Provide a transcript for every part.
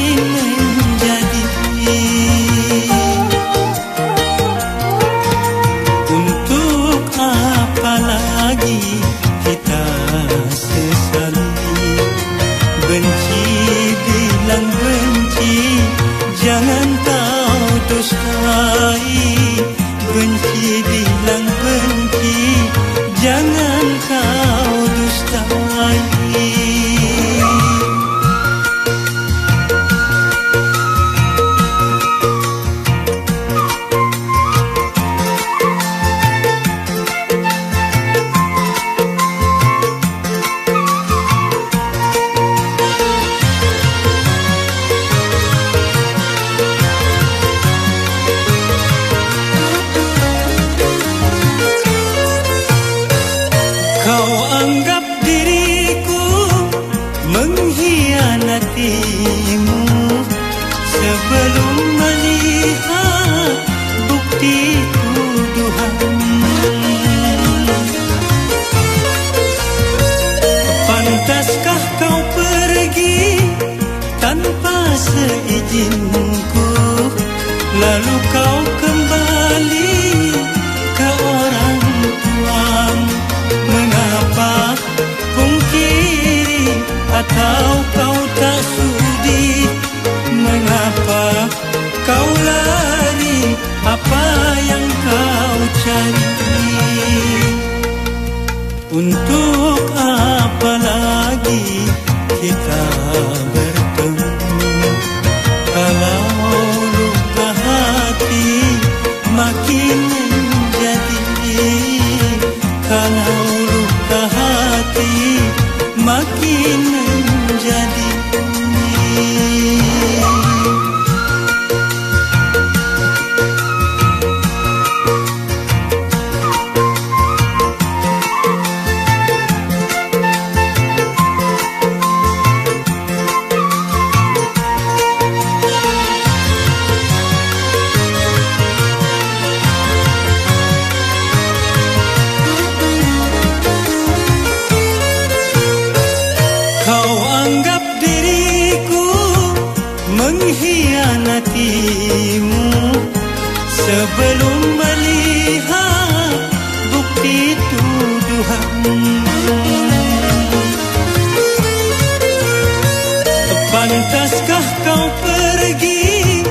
makin menjadi. Untuk apa lagi kita sesali? Benci bilang benci, jangan kau dustai. Benci bilang benci, jangan kau dustai. Kau anggap diriku mengkhianatimu sebelum melihat bukti tuduhan. Pantaskah kau pergi tanpa seizinku, lalu kau kembali ke orang tuamu? Mengapa pungkiri atau kau tak sudi? Mengapa kau lari? Apa yang kau cari? Untuk apa lagi kita bertemu kalau luka hati makin menjadi? Kalau luka hati makin menjadi. Mengkhianatimu sebelum melihat bukti tuduhan. Pantaskah kau pergi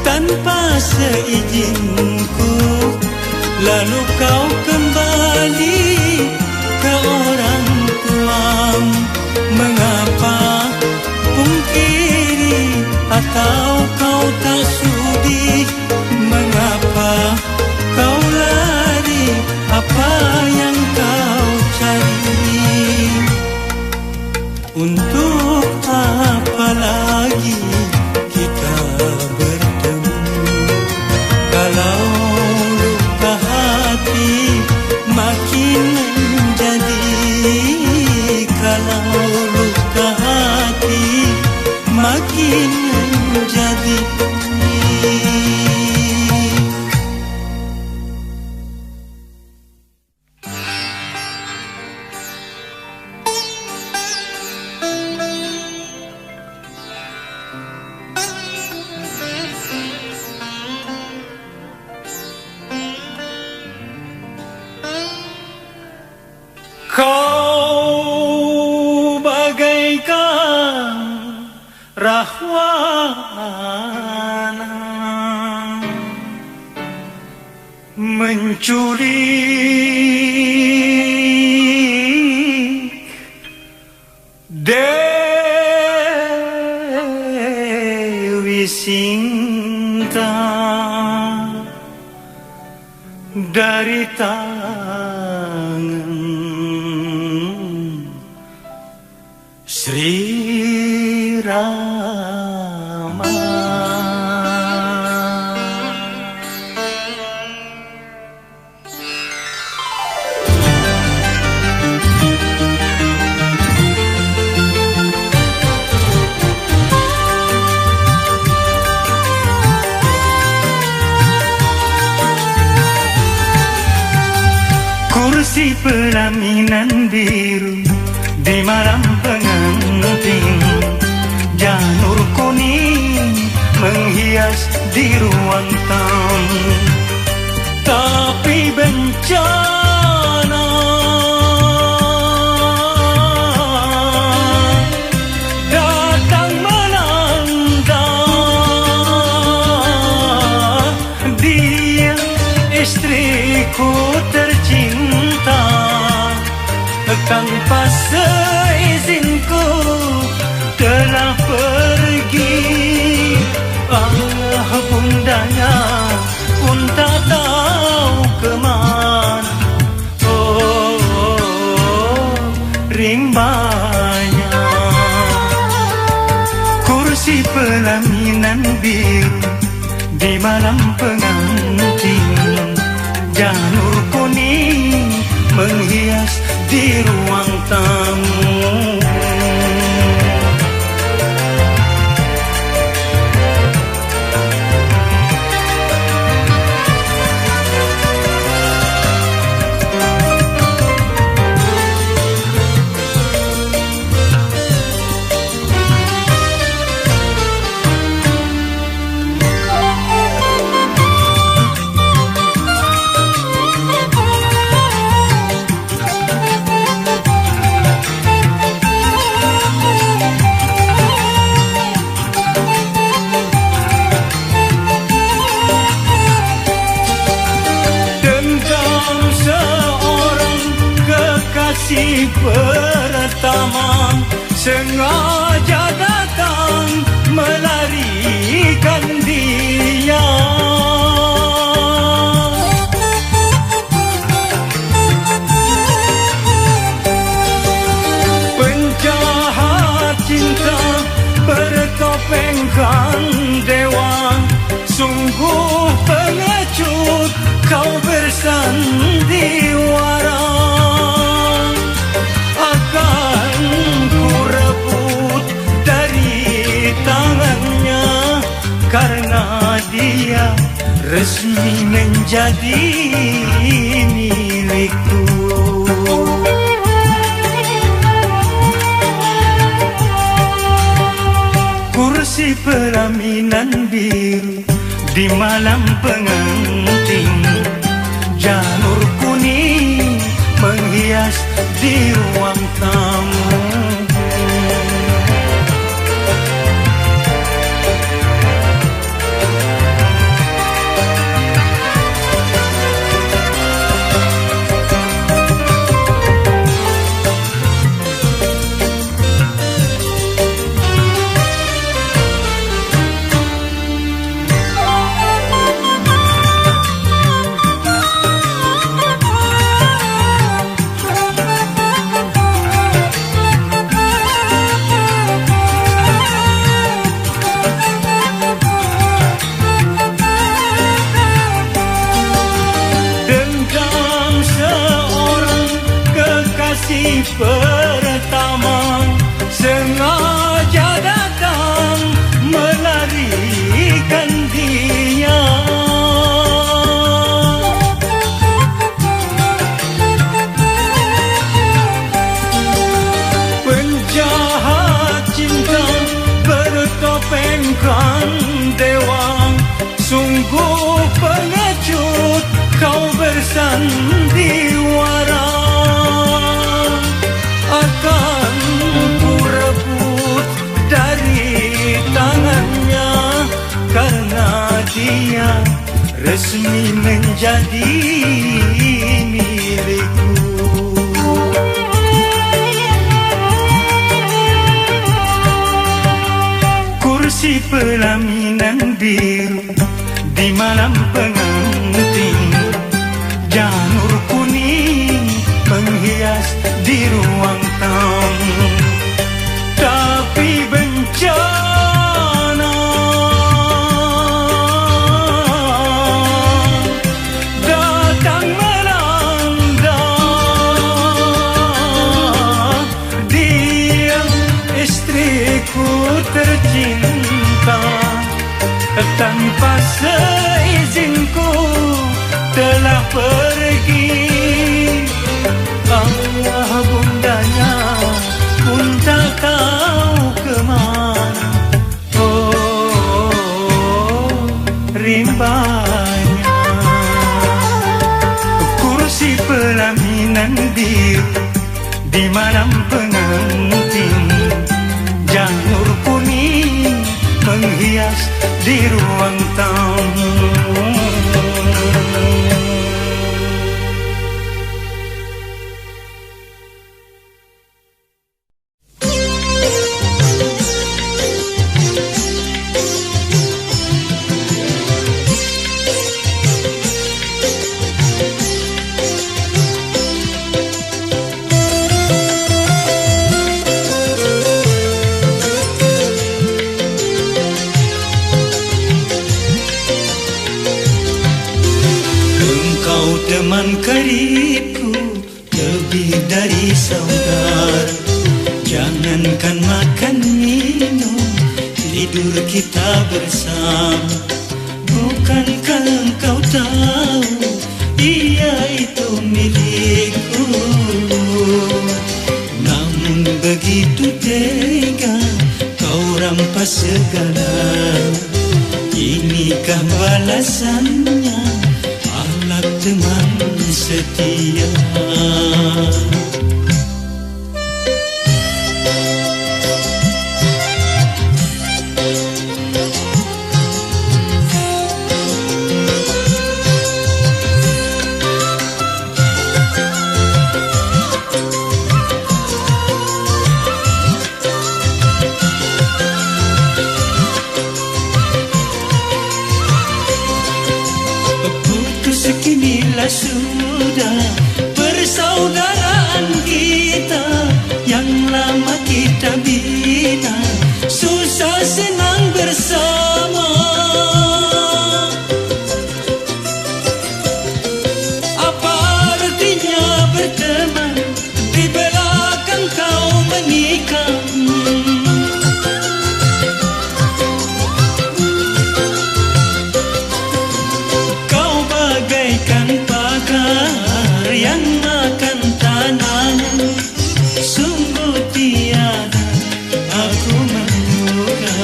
tanpa seizinku, lalu kau kembali ke orang tuamu? Mengapa pungkiri atau kau tak sudi? Mengapa kau lari? Apa yang kau cari? Untuk apa lagi kita bertemu kalau luka hati makin menjadi? Kalau luka hati makin menjadi. Kau bagaikan rahwana menculik Dewi Sinta dari tangan Sri Rama. Kursi pelaminan biru di malam pengantin, janur kuning menghias di ruang tamu. Tapi bencana datang melanda. Dia istriku tercinta, tanpa seizinku telah pergi. Bundanya pun tak tahu kemana. Rimbanya kursi pelaminan biru di malam pengantin. Janur kuning menghias di ruang tamu. Si pertama sengaja datang melarikan dia. Penjahat cinta bertopengkan dewa, sungguh pengecut kau bersandiwara. Karena dia resmi menjadi milikku. Kursi pelaminan biru di malam pengantin. Janur kuning menghias di ruang tamu. Si pertama sengaja datang melarikan dia. Penjahat cinta bertopengkan dewa, sungguh pengecut kau bersandiwara. Akan ku rebut dari tangannya, karena dia resmi menjadi milikku. Kursi pelaminan biru di malam pengantin. Janur kuning menghias di ruang tamu. Tapi bencana datang melanda. Dia istriku tercinta, tanpa seizinku telah pergi. Bundanya pun tak tahu kemana. rimbanya. Kursi pelaminan biru di malam pengantin, janur kuning menghias di ruang tamu. Teman karibku lebih dari saudara, jangankan makan minum, tidur kita bersama. Bukankah engkau tahu ia itu milikku? Namun begitu tega kau rampas segalanya. Inikah balasannya teman setia? Sudah persaudaraan kita yang lama kita bina, susah senang bersama. Apa artinya berteman di belakang kau menikah? Kau bagaikan yang makan tanah, sungguh tiada aku menduga.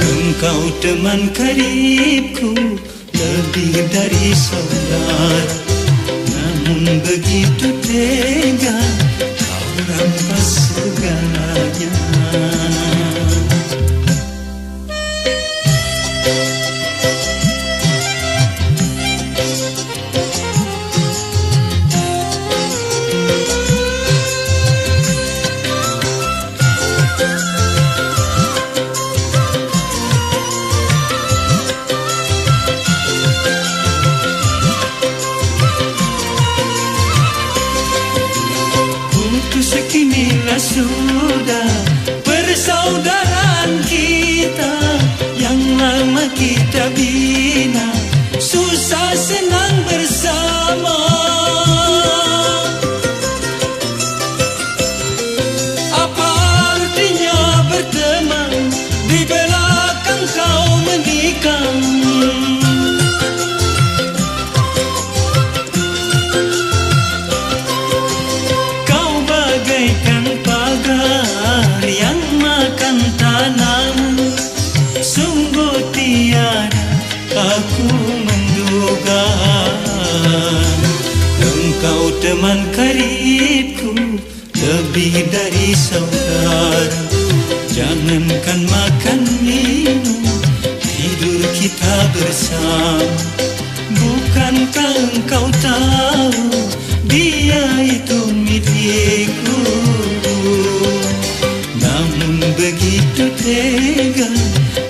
Engkau teman karibku lebih dari saudara, namun begitu tega kau rampas segalanya. Sudah persaudaraan kita yang lama kita bina, susah senang bersama. Apa artinya berteman di belakang kau menikah? Kau bagaikan yang makan tanah, sungguh tiada aku menduga. Engkau teman karibku lebih dari saudara, jangankan makan minum, tidur kita bersama. Bukankah engkau tahu dia itu milikku? Namun begitu tega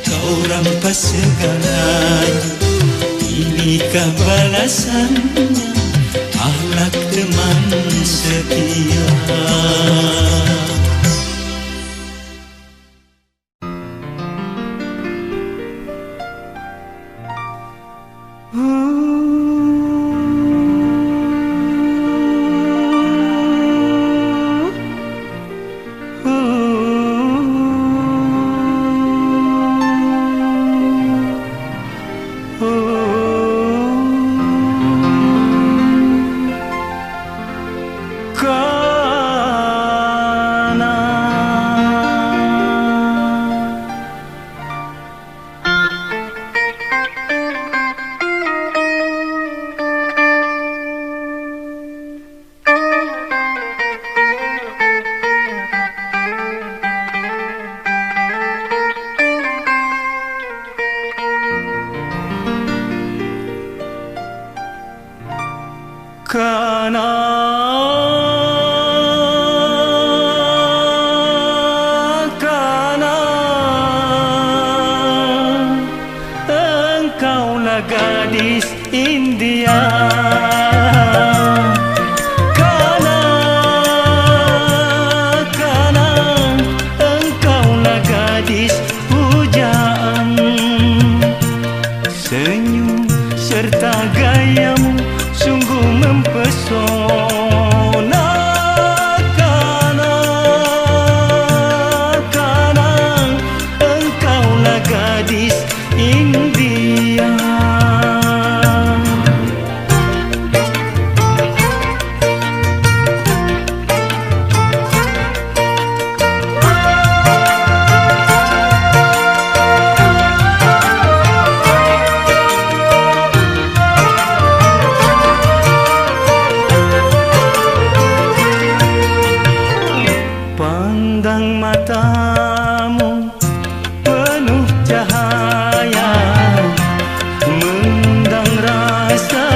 kau rampas segalanya. Inikah balasannya, akhlak teman setia. India. Karena engkaulah gadis pujaan. Senyum serta gayamu sungguh mempesona. Karena engkaulah gadis India. Pandang matamu penuh cahaya, mengundang rasa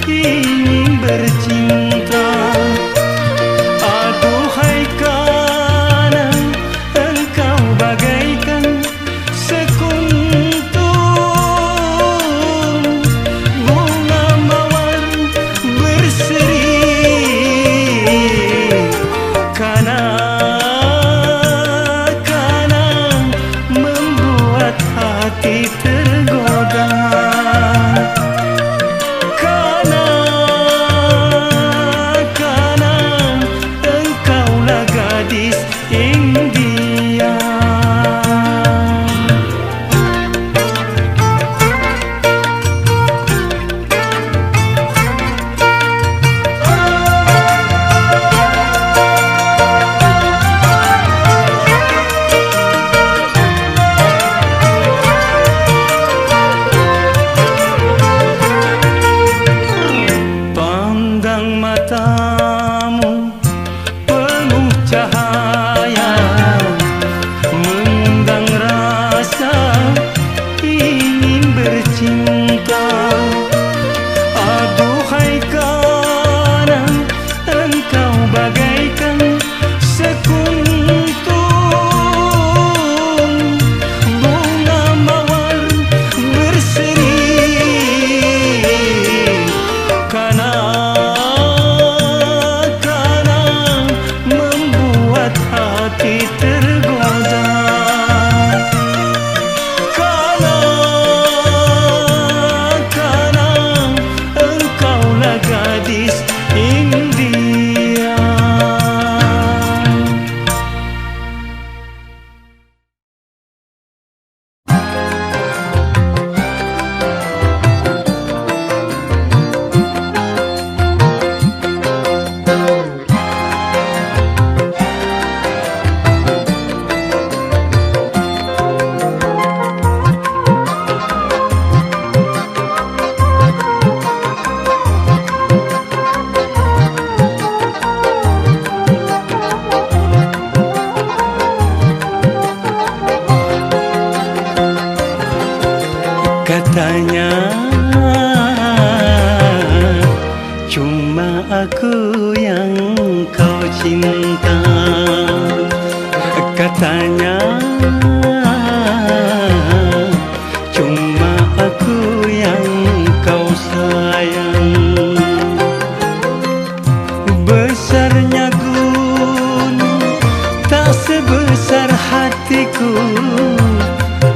ingin bercinta. Aduhai karena engkau bagaikan sekuntum bunga mawar berseri. Karena membuat hati tergoda. Karena engkaulah gadis India. Pandang matamu penuh cahaya, mengundang rasa ingin bercinta. Aduhai karena engkau bagaikan sekuntum bunga mawar berseri. Karena membuat hati tergoda. Karena engkaulah gadis India. Katanya cuma aku yang kau cinta. Katanya cuma aku yang kau sayang. Besarnya gunung tak sebesar hatiku,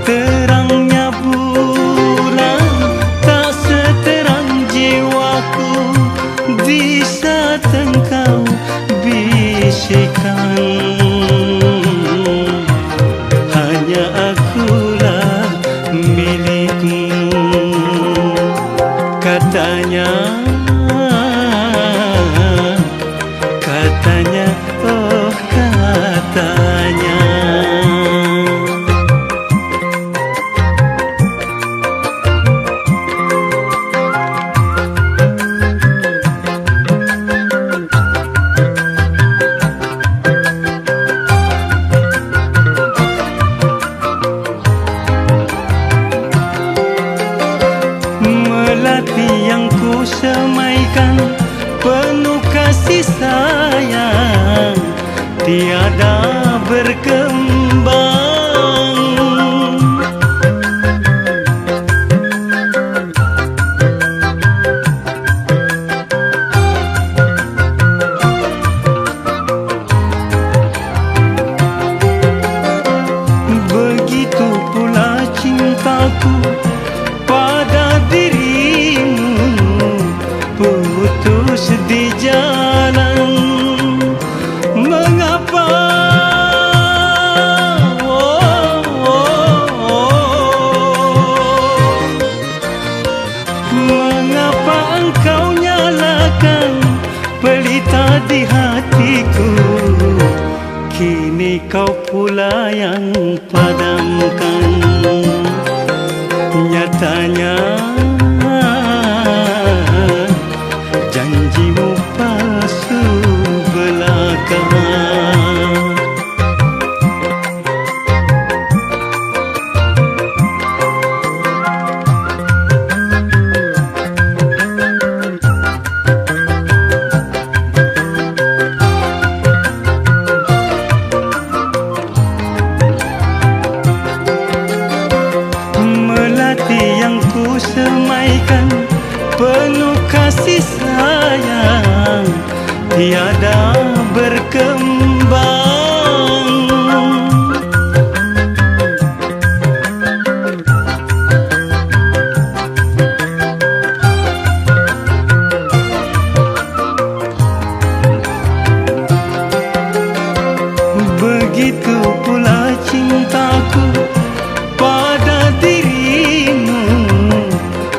terangnya bulan tak seterang jiwaku. Di saat engkau bisikan, hanya akulah milikmu. Katanya, oh katanya. cintaku pada dirimu putus di jalan. Mengapa mengapa engkau nyalakan pelita di hatiku? Kini kau pula yang padamkan. Nyatanya janjimu palsu belaka. Semaikan penuh kasih sayang tiada berkembang. Begitu pula cintaku pada dirimu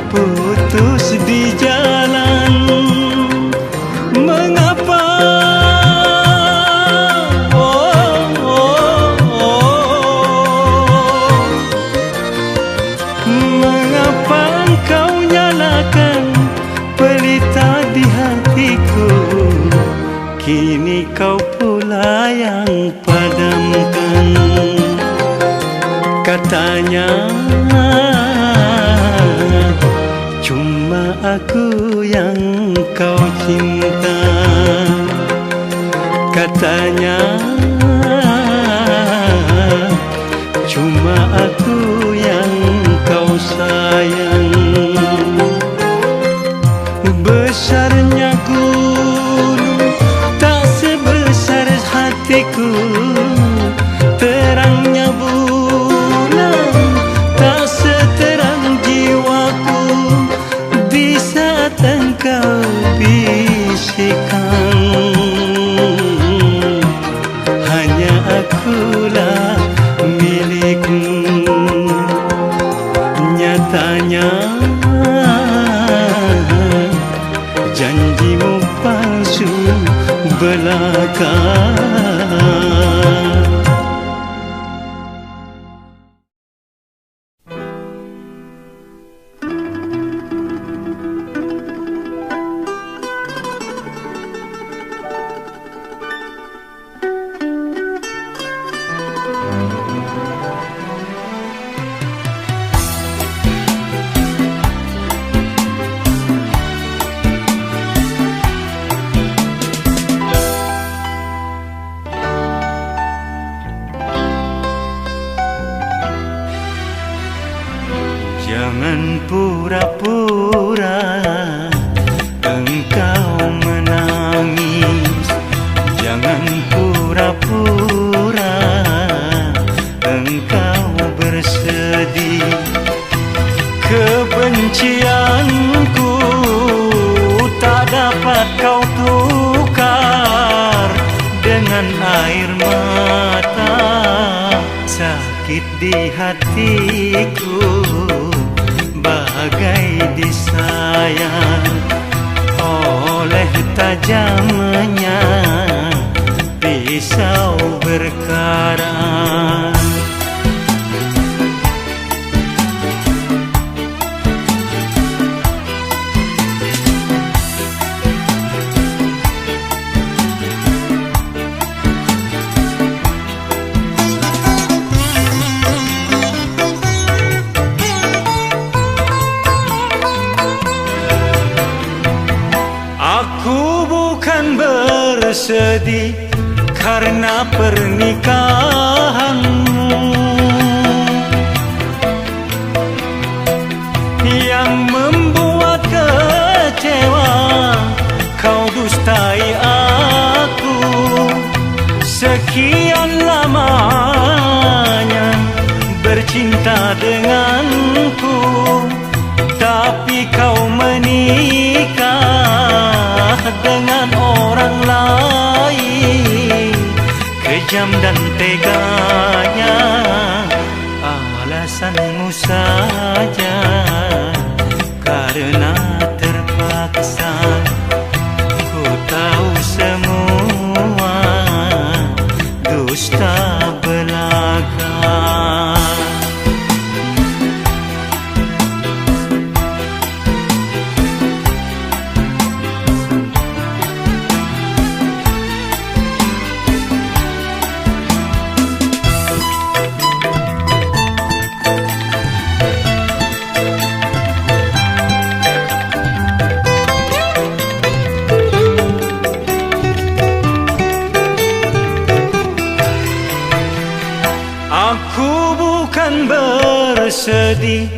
putus di jalan. Mengapa mengapa engkau nyalakan pelita di hatiku? Kini kau pula yang padamkan. Katanya cuma aku yang kau cinta. Katanya cuma aku yang kau sayang. Besarnya gunung tak sebesar hatiku. Terangnya bulan tak seterang jiwaku. Di saat engkau bisikan hanya akulah milikmu. Nyatanya janjimu palsu belaka. Jangan pura-pura engkau menangis. Jangan pura-pura engkau bersedih. Kebencianku tak dapat kau tukar dengan air mata. Sakit di hatiku bagai disayat oleh tajamnya pisau berkarat. Aku bukan bersedih karena pernikahanmu yang membuat kecewa. Kau dustai aku sekian lamanya, bercinta denganku, tapi kau menikah dengan orang lain. Kejam dan teganya alasanmu saja, karena terpaksa. Ku tahu semua dusta belaka. Aku bukan bersedih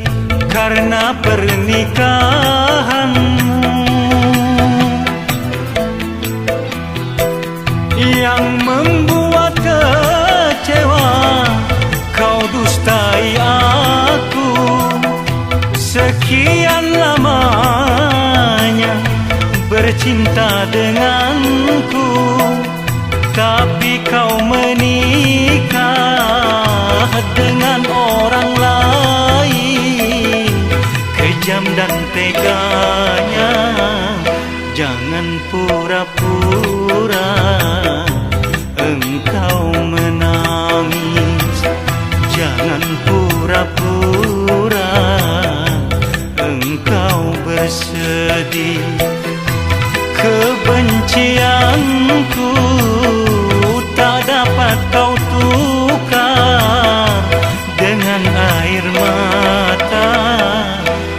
karena pernikahanmu yang membuat kecewa. Kau dustai aku sekian lamanya, bercinta denganku, tapi kau menikah dengan orang lain. Kejam dan teganya, jangan pura-pura engkau menangis. Jangan pura-pura engkau bersedih. Kebencianku tak dapat kau tukar dengan air mata.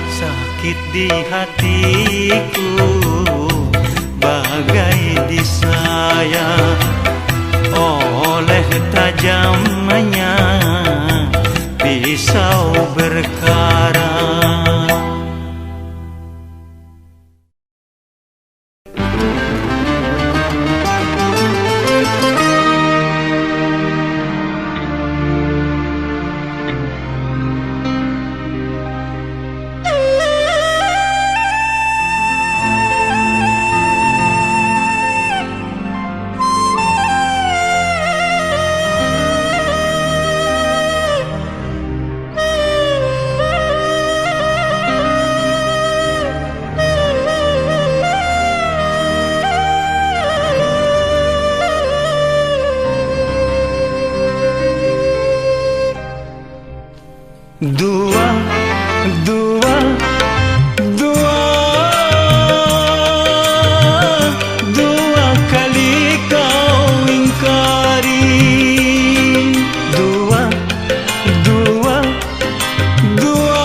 Sakit di hatiku bagai disayat oleh tajamnya pisau berkarat. Dua, dua, dua, dua kali kau ingkari. Dua, dua, dua,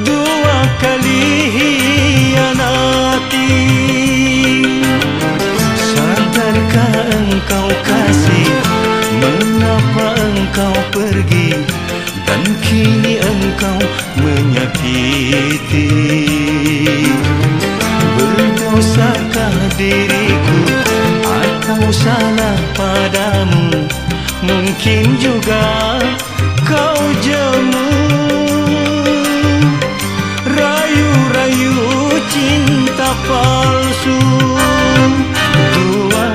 dua kali hianati. Sadarkah engkau kasih, mengapa engkau pergi dan kini engkau menyakiti? Berdosakah diriku atau salah padamu? Mungkin juga kau jemu rayu-rayu cinta palsu. Dua,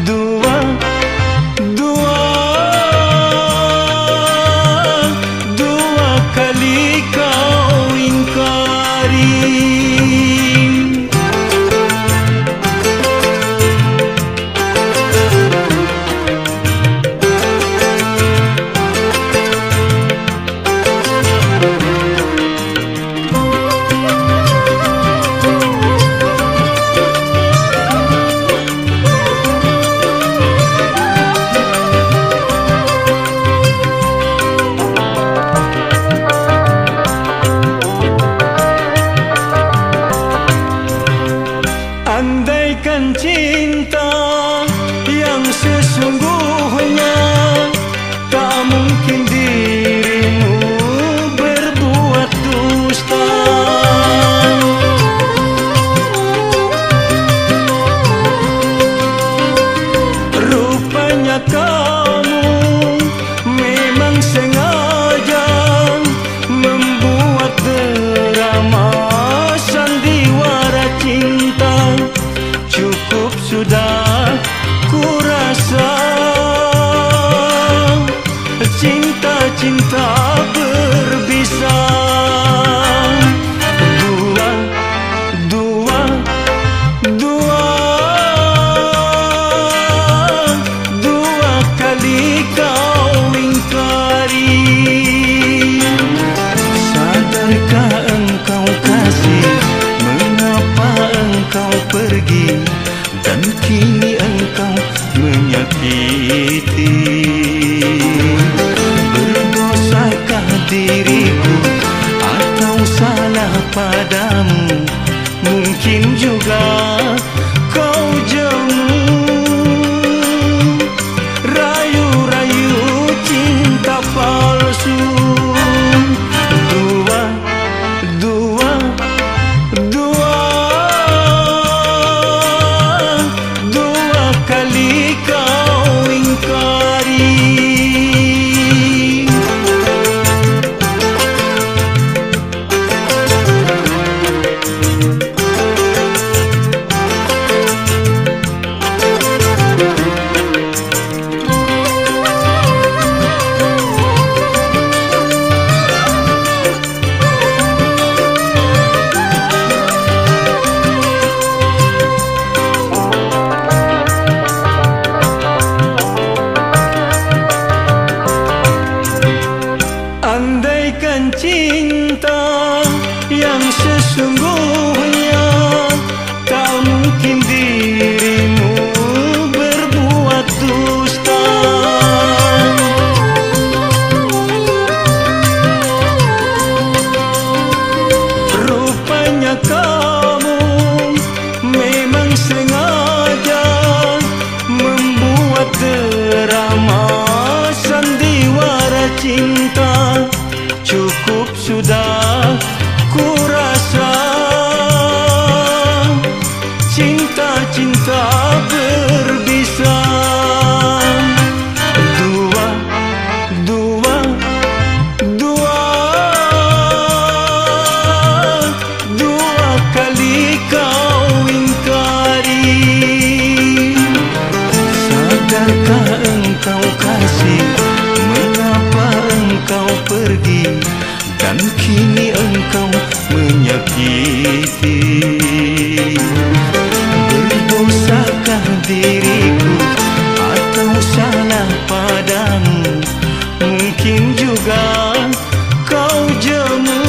dua, dua, dua kali kau ingkari. cinta-cinta berbisa. Dua, dua, dua, dua kali kau ingkari. Sadarkah engkau kasih, mengapa engkau pergi, dan kini engkau menyakiti. Berdosakah diriku atau salah padamu? Mungkin juga kau jemu. Rayu-rayu cinta palsu. Dua, dua, dua, dua kali kau ingkari. Andaikan cinta yang sesungguhnya, tak mungkin dirimu berbuat dusta. Rupanya kamu memang sengaja membuat drama sandiwara cinta. Cukup sudah ku rasa, cinta-cinta berbisa. Dua, dua, dua, dua kali kau ingkari. Sadarkah engkau kasih, mengapa engkau pergi, dan kini engkau menyakiti. Berdosakah diriku atau salah padamu? Mungkin juga kau jemu.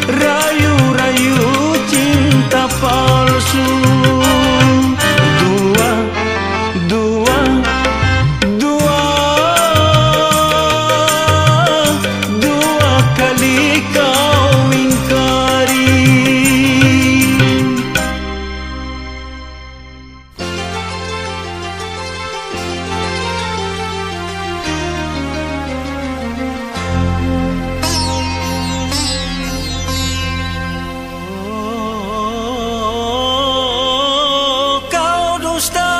Rayu-rayu cinta palsu. Dua, dua, dua, dua kali kau ingkari. Kau dusta,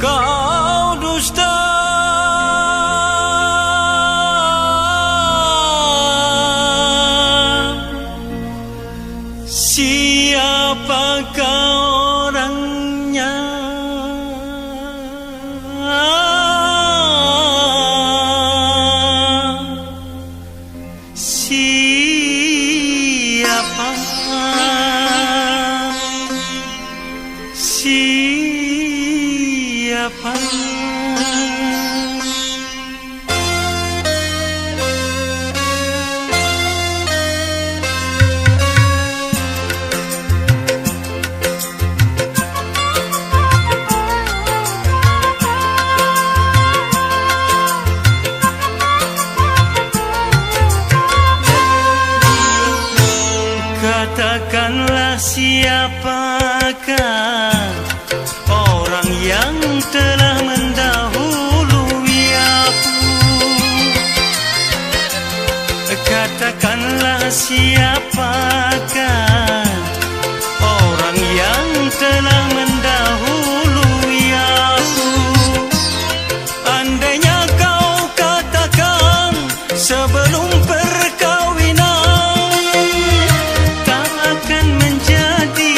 kau dusta, siapakah orangnya? Siapa? Siapa? Katakanlah siapakah orang yang telah mendahului aku. Katakanlah siapakah orang yang telah mendahului aku. Andainya kau katakan sebelum perkawinan, tak akan menjadi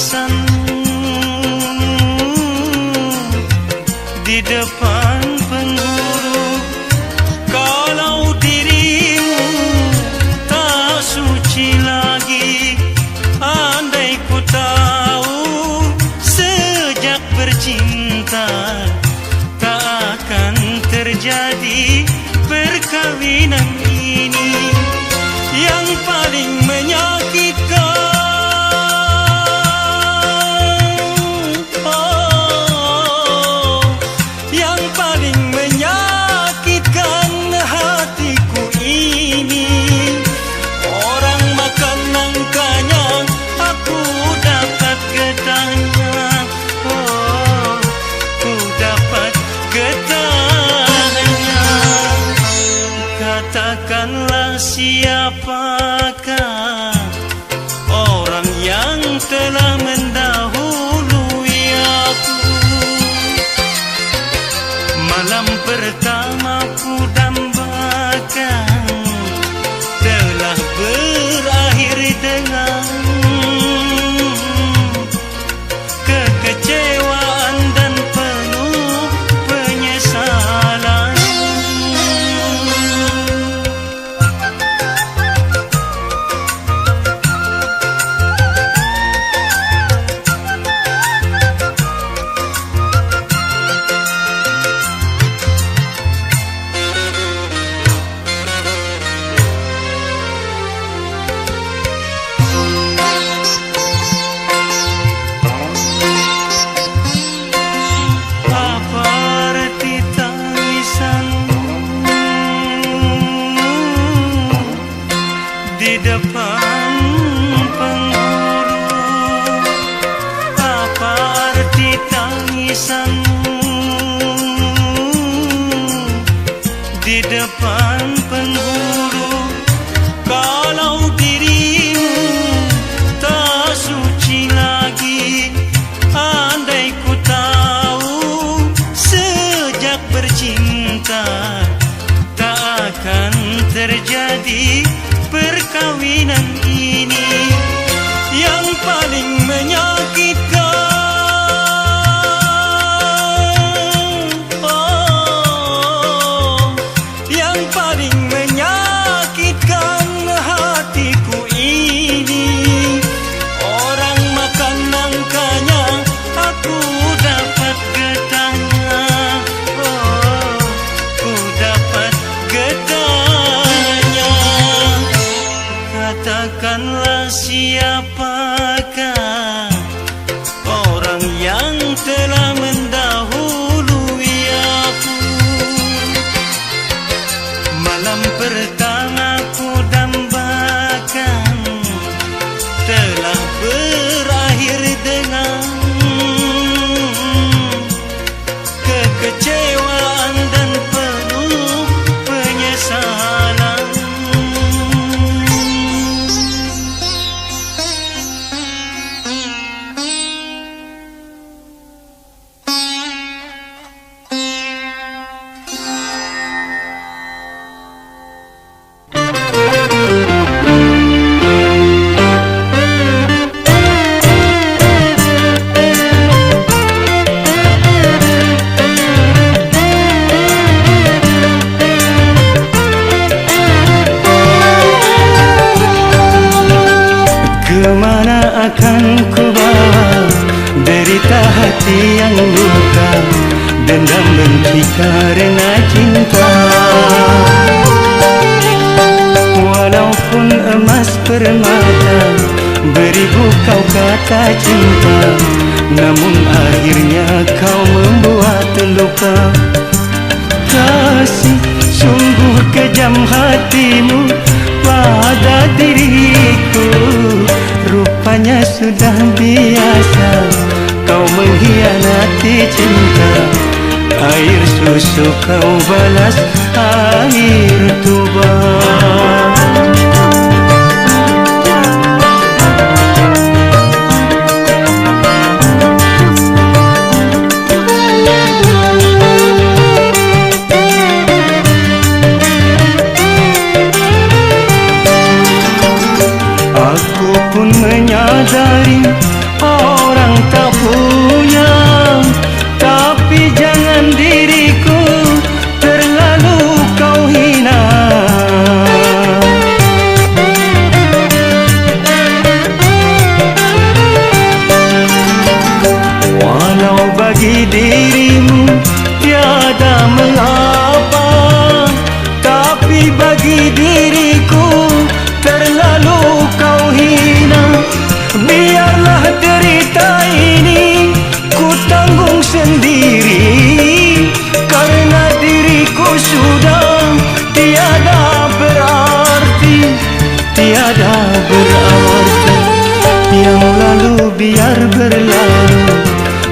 tangisan di depan penghulu. Kalau dirimu tak suci lagi, andai ku tahu sejak bercinta tak akan terjadi perkawinan ini yang paling menyakitkan. Yang paling menyakitkan hatiku ini, orang makan nangkanya aku dapat getahnya. Oh, ku dapat getahnya. Katakanlah siapakah orang yang telah mendahului aku. Malam pertama ku dambakan telah berakhir dengan kekecewaan dan penuh penyesalan. Di depan penghulu, apa arti tangisanmu? Di depan penghulu, kalau dirimu tak suci lagi, andai ku tahu sejak bercinta tak akan terjadi perkawinan ini yang paling menyakitkan. Oh, yang paling menyakitkan hatiku ini, orang makan nangkanya aku dapat getahnya. Oh, ku dapat getahnya. Katakanlah siapakah orang yang telah mendahului aku. Malam pertama ku dambakan telah berakhir dengan kekecewaan dan penuh penyesalan. Kemana akan ku bawa derita hati yang luka, dendam benci karena cinta. Walaupun emas permata, beribu kau kata cinta, namun akhirnya kau membuat luka. Kasih, sungguh kejam hatimu pada diriku. Rupanya sudah biasa kau mengkhianati cinta. Air susu kau balas air tuba. Aku pun menyadari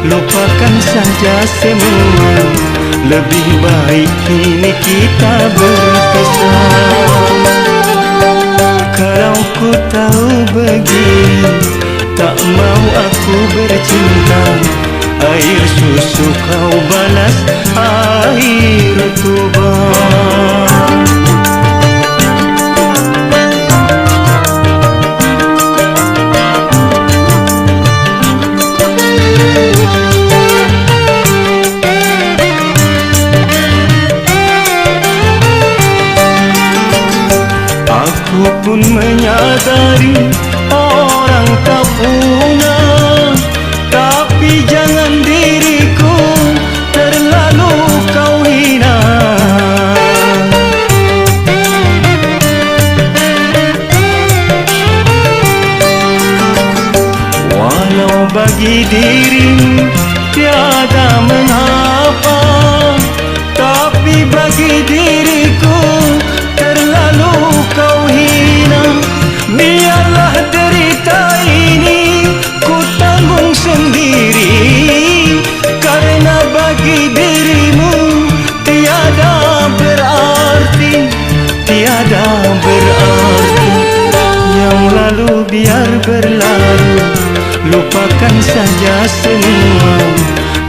lupakan saja semua. Lebih baik kini kita berpisah. Kalau ku tahu begini, tak mau aku bercinta. Air susu kau balas air tuba. Aku pun menyadari orang tak punya, tapi jangan diriku terlalu kau hina. Walau bagi dirimu tiada mengapa, tapi bagi diriku terlalu kau hina. Biarlah derita ini ku tanggung sendiri, karena bagi dirimu tiada berarti, tiada berarti. Yang lalu biar berlalu, lupakan saja semua.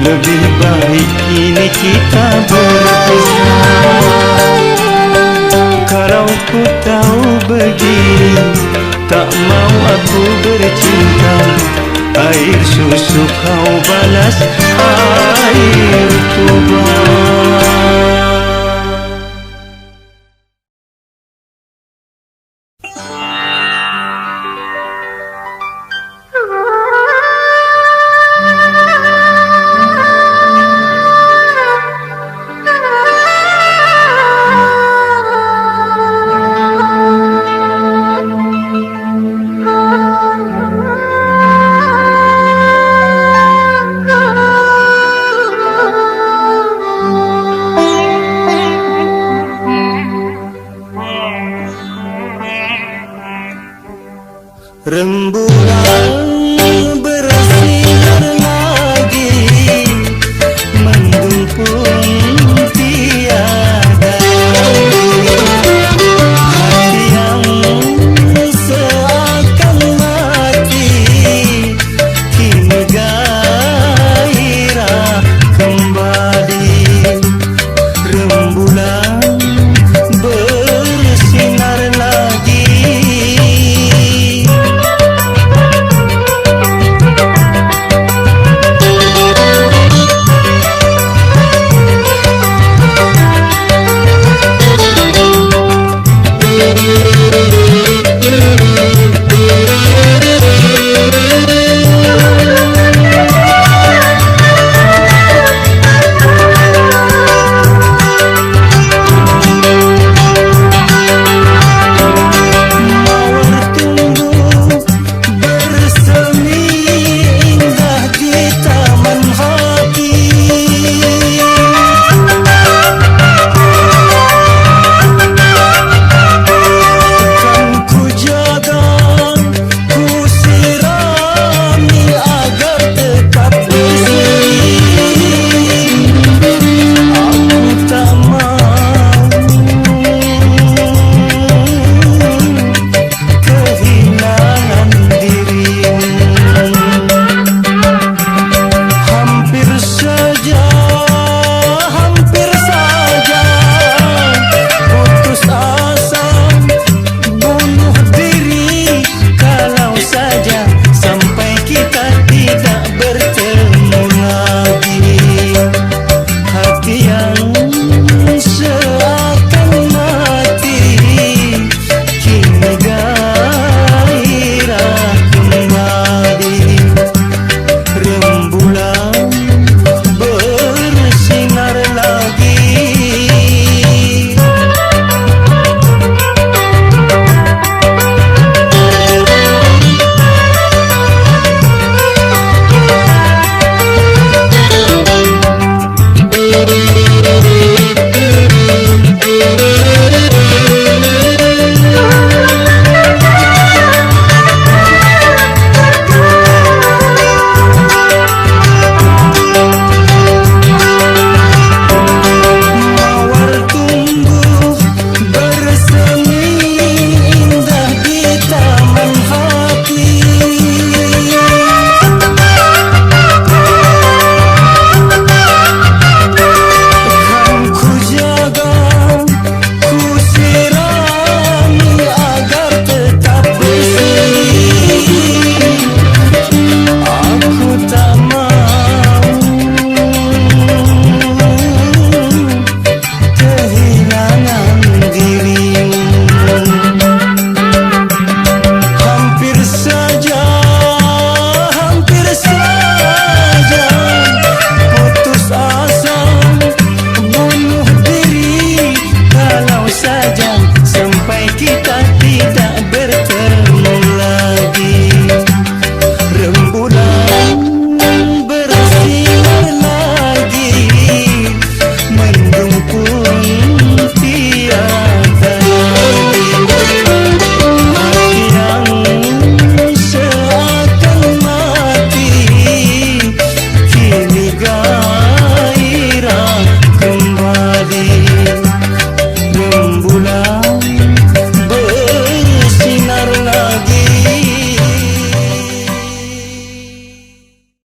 Lebih baik kini kita berpisah. Kalau ku tahu begini, tak mau aku bercinta. Air susu kau balas air tuba. Rembulan